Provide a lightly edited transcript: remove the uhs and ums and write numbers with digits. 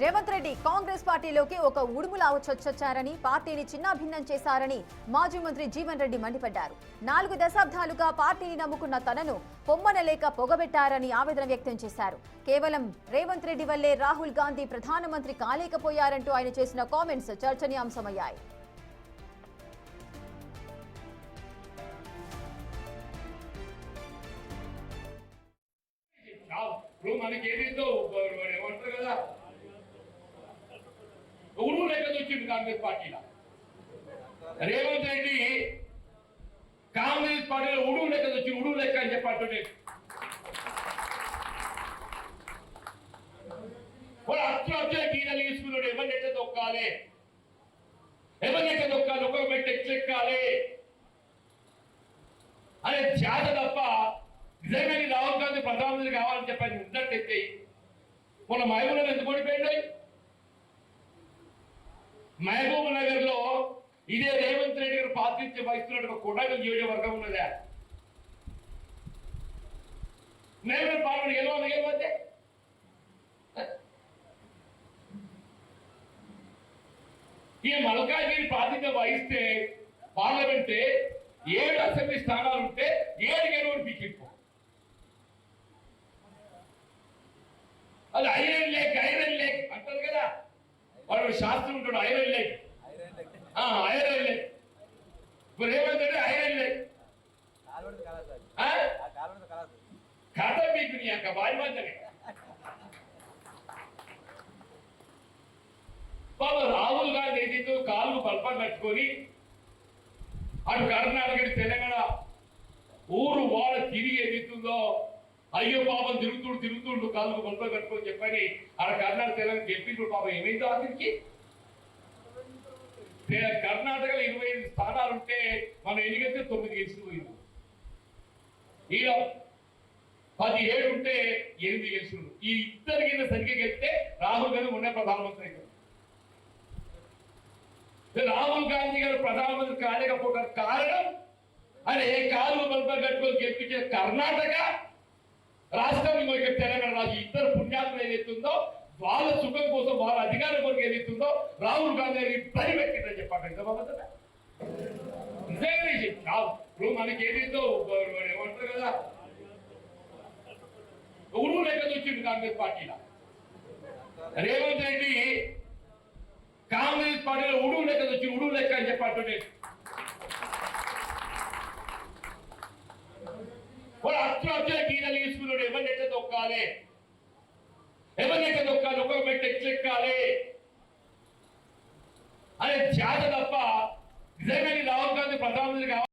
రేవంత్ రెడ్డి కాంగ్రెస్ పార్టీలోకి ఒక ఉడుములా చొచ్చారని పార్టీని చిన్నాభిన్నం చేశారని మాజీ మంత్రి జీవన్ రెడ్డి మండిపడ్డారు. 4 దశాబ్దాలుగా పార్టీని నమ్ముకున్న తనను పొమ్మనలేక పొగబెట్టారని ఆవేదన వ్యక్తం చేశారు. కేవలం రేవంత్ రెడ్డి వల్లే రాహుల్ గాంధీ ప్రధానమంత్రి కాలేకపోయారంటూ ఆయన చేసిన కామెంట్స్ చర్చనీయాంశమయ్యాయి. ఎవరు లెక్క వచ్చింది కాంగ్రెస్ పార్టీలో. రేవంత్ రెడ్డి కాంగ్రెస్ పార్టీలో ఉడుగు లెక్క వచ్చి ఉడుగు లెక్క అని చెప్పంటుండే అత్య గీతలు తీసుకున్నాడు. ఎవరినెట్ట దొక్కాలి, ఎవరినెట్ట దొక్కాలి, ఒక్కొక్క మెట్టు ఎక్కెక్కాలి అనే ధ్యాస తప్ప నిజంగా రాహుల్ గాంధీ ప్రధానమంత్రి కావాలని చెప్పని ఉన్నట్టయితే మొన్న మహబూబ్ ఎందుకు ఓడిపోయింది? మహబూబ్ నగర్ లో ఇదే రేవంత్ రెడ్డి గారు ప్రాతినిధ్యం వహిస్తున్నట్టు కొడాగల్ నియోజకవర్గం ఉన్నదా? మహబూబ్ పార్లమెంట్ గెలవతే ఈ మల్కాజ్గిరి ప్రాతినిధ్యం వహిస్తే పార్లమెంట్ 7 అసెంబ్లీ స్థానాలు ఉంటే 7 గెలువని పీకింపు. అది ఐరన్ లేక్ అంటారు కదా, వాడు శాస్త్రం ఉంటాడు. ఐరన్ లేక్ ఇప్పుడు ఏమంటే ఐరన్ లేక్ కథ మీకు నీ యొక్క బాధ్యతనే. బాబు రాహుల్ గాంధీ ఏదైతే కాళ్ళు బల్పం కట్టుకొని అటు కర్ణాటక తెలంగాణ ఊరు వాడ తిరిగి ఏదైతుందో అయ్యో పాపం తిరుగుతుండు కాళ్ళకు బల్పం కట్టుకొని చెప్పని ఆడ కర్ణాటక తెలంగాణ చెప్పిండు. పాపం ఏమైందో అతనికి కర్ణాటకలో 25 స్థానాలు ఉంటే మనం ఎన్నికైతే 9 గెలిచిపోయింది. ఈడ 17 ఉంటే 8 గెలిచిండు. ఈ ఇద్దరు కింద సరిగ్గా గెలిస్తే రాహుల్ గాంధీ మొన్న ప్రధానమంత్రి అయ్యారు. రాహుల్ గాంధీ గారు ప్రధానమంత్రి కాలేకపోవడానికి కారణం ఆయన కాలు బల్పం కట్టుకొని గెలిపించే కర్ణాటక రాష్ట్రం, ఇంకొక తెలంగాణ రాష్ట్రం ఇద్దరు పుణ్యాత్మలు ఏదైతుందో వాళ్ళ సుఖం కోసం వాళ్ళ అధికారం కొరకు ఏదైతుందో రాహుల్ గాంధీ గారికి పని పెట్టిందని చెప్పండి. ఇప్పుడు మనకి ఏదైతే ఏమంటారు కదా, ఉడుగు లెక్క వచ్చింది కాంగ్రెస్ పార్టీలో. రేవంత్ రెడ్డి కాంగ్రెస్ పార్టీలో ఉడుగు లెక్క వచ్చి ఉడుగు లెక్క అని చెప్పంటుండే అత్య గీతలు తీసుకున్నాడు. ఎవరినెట్ట దొక్కాలి, ఎవరినెట్ట దొక్కాలి, ఒక్కొక్క మెట్టు ఎక్కెక్కాలి అనే ధ్యాస తప్ప నిజంగా రాహుల్ గాంధీ ప్రధానమంత్రి